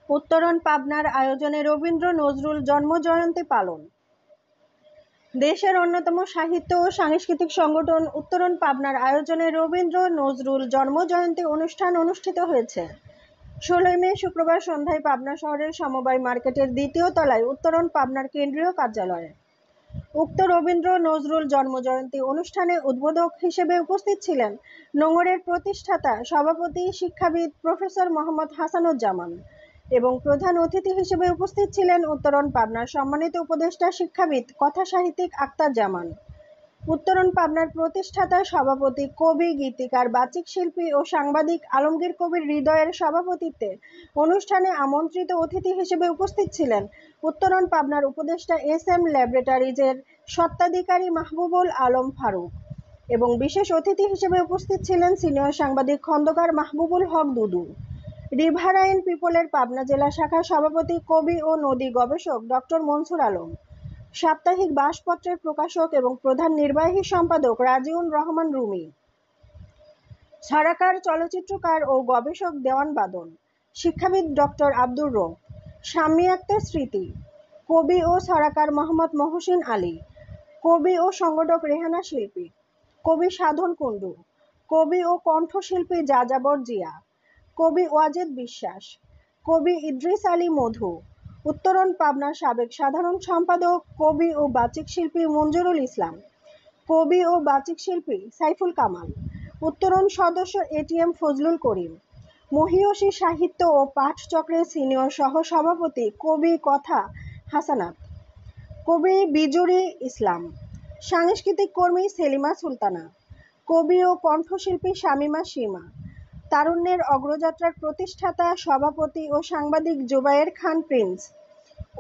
উত্তরণ পাবনার আয়োজনে রবীন্দ্র নজরুল জন্মজয়ন্তী পালন। দেশের অন্যতম সাহিত্য ও সাংস্কৃতিক সংগঠন উত্তরণ পাবনার আয়োজনে রবীন্দ্র নজরুল জন্মজয়ন্তী অনুষ্ঠান অনুষ্ঠিত হয়েছে। 16 মে শুক্রবার সন্ধ্যায় পাবনা শহরের সমবায় মার্কেটের দ্বিতীয় তলায় উত্তরণ পাবনার কেন্দ্রীয় কার্যালয়ে উক্ত রবীন্দ্র নজরুল জন্মজয়ন্তী অনুষ্ঠানে উদ্বোধক হিসেবে উপস্থিত ছিলেন নোঙরের প্রতিষ্ঠাতা সভাপতি শিক্ষাবিদ প্রফেসর মোহাম্মদ হাসানুজ্জামান এবং প্রধান অতিথি হিসেবে উপস্থিত ছিলেন উত্তরণ পাবনার সম্মানিত উপদেষ্টা শিক্ষাবিদ কথা সাহিত্যিক আক্তার জামান। উত্তরণ পাবনার প্রতিষ্ঠাতা সভাপতি কবি গীতিকার বাচিক শিল্পী ও সাংবাদিক আলমগীর কবির হৃদয়ের সভাপতিত্বে অনুষ্ঠানে আমন্ত্রিত অতিথি হিসেবে উপস্থিত ছিলেন উত্তরণ পাবনার উপদেষ্টা এস.এম. ল্যাবরেটরিজের স্বত্বাধিকারী মাহবুবুল আলম ফারুক এবং বিশেষ অতিথি হিসেবে উপস্থিত ছিলেন সিনিয়র সাংবাদিক খন্দকার মাহবুবুল হক দুদু। রিভারাইন পিপলের পাবনা জেলা শাখার সভাপতি কবি ও নদী গবেষক ডক্টর মনসুর আলম, সাপ্তাহিক বাসপত্রের প্রকাশক এবং প্রধান নির্বাহী সম্পাদক রাজিউন রহমান রুমি, ছড়াকার চলচ্চিত্রকার ও গবেষক দেওয়ান বাদন, শিক্ষাবিদ ডক্টর আব্দুর রব, শাম্মী আক্তার স্মৃতি, কবি ও ছড়াকার মোহাম্মদ মহসিন আলী, কবি ও সংগঠক রেহানা শিল্পী, কবি সাধন কুণ্ডু, কবি ও কণ্ঠশিল্পী যাযাবর জিয়া, কবি ওয়াজেদ বিশ্বাস, কবি ইদ্রিস আলী মধু, উত্তরণ পাবনার সাবেক সাধারণ সম্পাদক কবি ও বাচিক শিল্পী মঞ্জুরুল ইসলাম, কবি ও বাচিক শিল্পী সাইফুল কামাল, উত্তরণ সদস্য এটিএম ফজলুল করিম, মহিয়সী সাহিত্য ও পাঠ চক্রের সিনিয়র সহ সভাপতি কবি কথা হাসানাত, কবি বিজুরি ইসলাম, সাংস্কৃতিক কর্মী সেলিমা সুলতানা, কবি ও কণ্ঠশিল্পী শামিমা সীমা, তারুণ্যের অগ্রযাত্রার প্রতিষ্ঠাতা সভাপতি ও সাংবাদিক জুবায়ের খান প্রিন্স,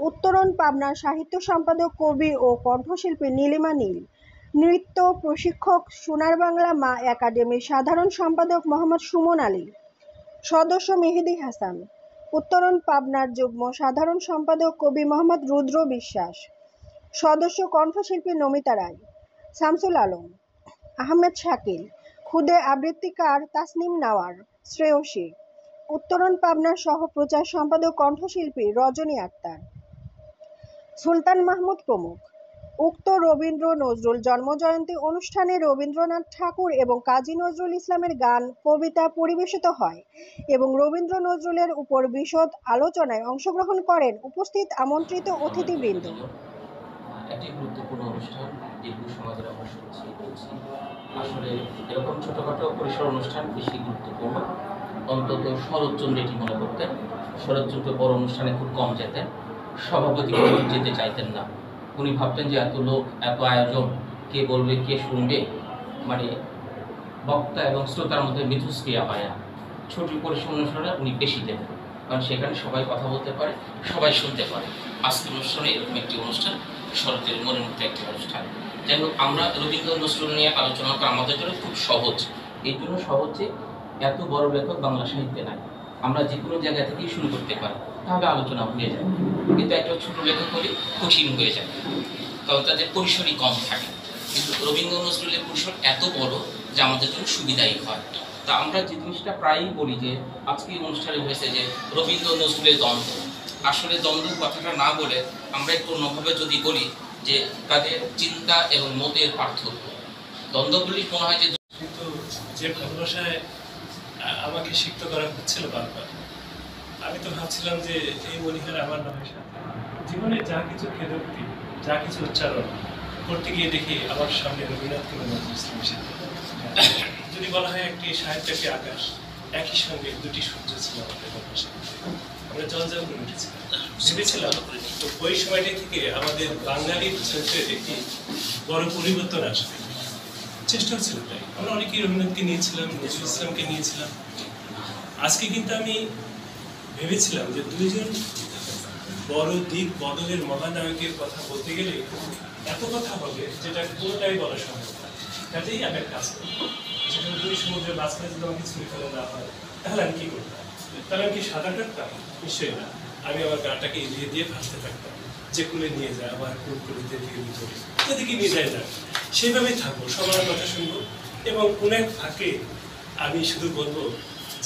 উত্তরণ পাবনার সাহিত্য সম্পাদক কবি ও কণ্ঠশিল্পী নীলিমা নীল, নৃত্য প্রশিক্ষক সোনার বাংলা মা একাডেমির সাধারণ সম্পাদক মোহাম্মদ সুমন আলী, সদস্য মেহেদি হাসান, উত্তরণ পাবনার যুগ্ম সাধারণ সম্পাদক কবি মোহাম্মদ রুদ্র বিশ্বাস, সদস্য কণ্ঠশিল্পী নমিতা রায়, শামসুল আলম, আহমেদ শাকিল, খুদে আবৃত্তিকার তাসনিম নাওয়ার, শ্রেয়সী, উত্তরণ পাবনার সহ প্রচার সম্পাদক কণ্ঠশিল্পী রজনী আক্তার, সুলতান মাহমুদ প্রমুখ। উক্ত রবীন্দ্র নজরুল জন্মজয়ন্তী অনুষ্ঠানে রবীন্দ্রনাথ ঠাকুর এবং কাজী নজরুল ইসলামের গান কবিতা পরিবেশিত হয় এবং রবীন্দ্র নজরুলের উপর বিশদ আলোচনায় অংশগ্রহণ করেন উপস্থিত আমন্ত্রিত অতিথিবৃন্দ। একটি গুরুত্বপূর্ণ অনুষ্ঠান দীর্ঘ সময় ধরে আমরা বলছি আসলে এরকম ছোটখাটো পরিসর অনুষ্ঠান বেশি গুরুত্বপূর্ণ। অন্তত শরৎচন্দ্র এটি মনে করতেন। শরৎচন্দ্র বড় অনুষ্ঠানে খুব কম যেতেন, সভাপতি যেতে চাইতেন না। উনি ভাবতেন যে এত লোক, এত আয়োজন, কে বলবে, কে শুনবে, মানে বক্তা এবং শ্রোতার মধ্যে মিথস্ক্রিয়া হয় না। ছোট পরিসর অনুষ্ঠানে উনি বেশি দেবেন, কারণ সেখানে সবাই কথা বলতে পারে, সবাই শুনতে পারে। আজকের অনুষ্ঠানে এরকম একটি অনুষ্ঠান, শরতের মনের মধ্যে একটি অনুষ্ঠান। যাই হোক, আমরা রবীন্দ্র নজরুল নিয়ে আলোচনা করা আমাদের জন্য খুব সহজ। এই জন্য সহজ যে এত বড় লেখক বাংলা সাহিত্যে নাই, আমরা যে কোনো জায়গা থেকেই শুরু করতে পারি, তাহলে আলোচনা হয়ে যায়। কিন্তু একটা ছোট লেখক হলে কঠিন হয়ে যায়, কারণ তাদের পরিসরই কম থাকে। কিন্তু রবীন্দ্র নজরুলের পরিসর এত বড় যে আমাদের জন্য সুবিধাই হয়। তা আমরা যে জিনিসটা প্রায়ই বলি যে আজকে অনুষ্ঠানে হয়েছে যে রবীন্দ্র নজরুলের দ্বন্দ্ব, আসলে দ্বন্দ্ব কথাটা না বলে আমরা একটু অন্যভাবে যদি বলি যে তাদের চিন্তা এবং মতের পার্থক্য। দ্বন্দ্বগুলি মনে হয় যে কিন্তু যে ভালোবাসায় আমাকে সিক্ত করা হচ্ছিল বারবার, আমি তো ভাবছিলাম যে এই মনিহার আমার নয়। জীবনে যা কিছু খেলোক্তি, যা কিছু উচ্চারণ করতে গিয়ে দেখি আমার সামনে রবীন্দ্রনাথকে মনে হচ্ছে। যদি বলা হয় একটি সাহিত্য, একটি আকাশ, একই সঙ্গে দুটি সূর্য ছিল আমাদের ভালোবাসা। আমরা জলজল করে উঠেছিলাম, ভেবেছিলাম তো ওই সময়টা থেকে আমাদের বাঙালির চরিত্রে একটি বড় পরিবর্তন আসবে। চেষ্টা হচ্ছিল তাই। আমরা অনেকেই রবীন্দ্রনাথকে নিয়েছিলাম, নজরুল ইসলামকে নিয়েছিলাম। আজকে কিন্তু আমি ভেবেছিলাম যে দুইজন বড় দিক বদলের মহানায়কের কথা বলতে গেলে এত কথা হবে যেটা কোনোটাই বলা সম্ভব না। কাজেই আমি একটা কাজ করি, সেখানে দুই সমুদ্রের মাঝখানে যদি আমাকে ছুরি ফেলে দেওয়া হয়, তাহলে আমি কি করতাম? তাহলে আমি কি সাঁতার কাটতাম? নিশ্চয়ই না। আমি আমার গাটাকে এড়িয়ে দিয়ে ভাসতে থাকতাম, যে কুলে নিয়ে যায় আবার কুল কুলিতে থেকে ভিতরে যেদিকে নিয়ে যায় না, সেইভাবেই থাকবো, সবার কথা শুনবো এবং কোনো এক ফাঁকে আমি শুধু বলবো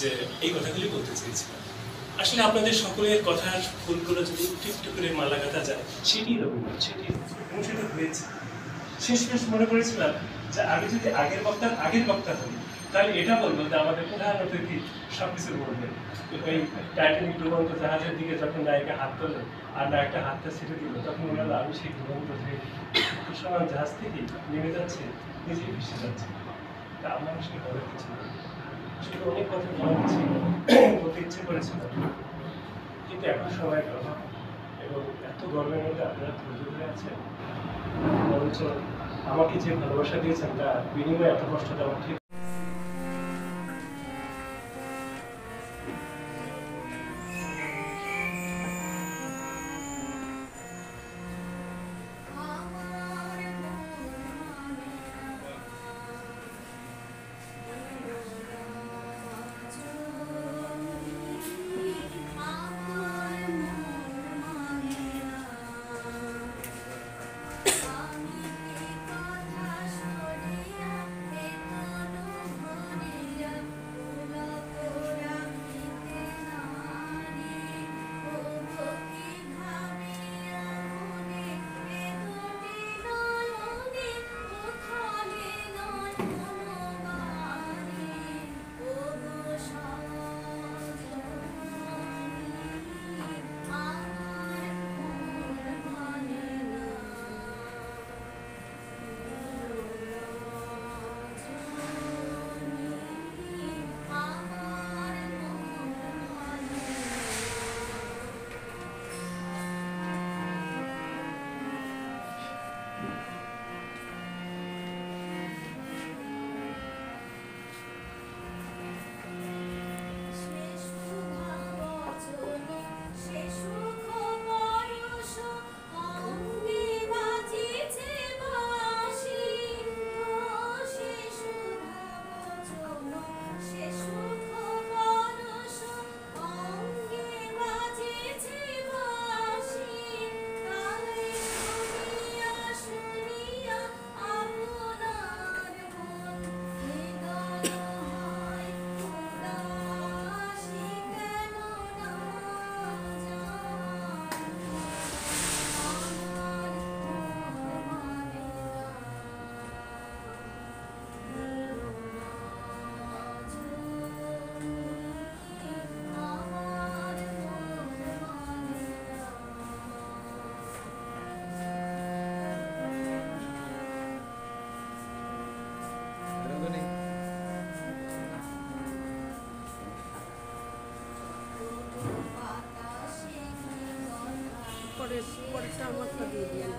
যে এই কথাগুলি বলতে চেয়েছিলাম। আসলে আপনাদের সকলের কথার ফুলগুলো যদি একটু একটু করে মালা গাঁথা যায়, সেটি রবীন্দ্র, সেটি এবং সেটা হয়েছে। শেষ মনে করেছিলাম যে আমি যদি আগের বক্তা হই, তাহলে এটা বলবো যে আমাদের প্রধান অতিথি সবকিছু বলবেন। ওই টাইটানিক ডুবন্ত জাহাজের দিকে যখন নায়িকা হাত তোলে আর নায়কটা হাতটা ছেড়ে দিল, তখন মনে হলো আমি সেই ডুবন্ত যে সমান জাহাজ থেকে নেমে যাচ্ছে, নিজেই ভেসে যাচ্ছে। তা আমার আসলে বলার কিছু নেই। আসলে অনেক কথা বলার ছিল, বলতে ইচ্ছে করেছিল, কিন্তু এখন সময় অভাব এবং এত গরমের মধ্যে আপনারা ধৈর্য ধরে আছেন, বরঞ্চ আমাকে যে ভালোবাসা দিয়েছেন তার বিনিময়ে এত কষ্ট দেওয়া ঠিক। পরেরটা আমারটা দিয়ে দিয়েন।